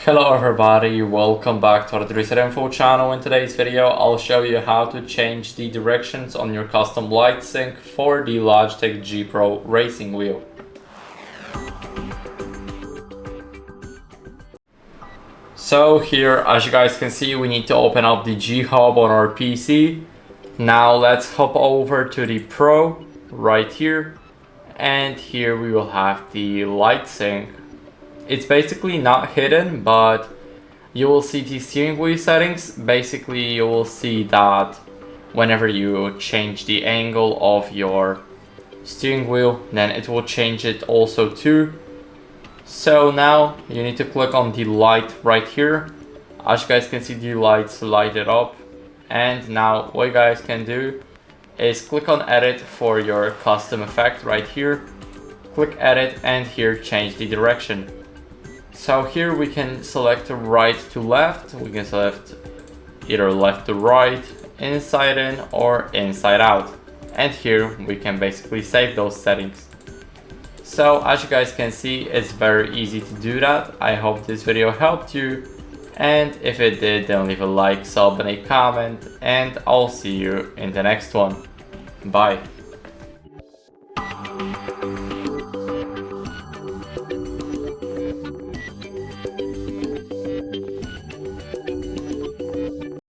Hello everybody, welcome back to the Reset Info channel. In today's video, I'll show you how to change the directions on your custom Lightsync for the Logitech G Pro racing wheel. So here, as you guys can see, we need to open up the G HUB on our PC. Now let's hop over to the Pro right here, and here we will have the Lightsync. It's basically not hidden, but you will see the steering wheel settings. Basically, you will see that whenever you change the angle of your steering wheel, then it will change it also too. So now you need to click on the light right here. As you guys can see, the lights lighted up. And now what you guys can do is click on edit for your custom effect right here. Click edit and here change the direction. So here we can select right to left, we can select either left to right, inside in or inside out. And here we can basically save those settings. So as you guys can see, it's very easy to do that. I hope this video helped you. And if it did, then leave a like, sub and a comment, and I'll see you in the next one. Bye.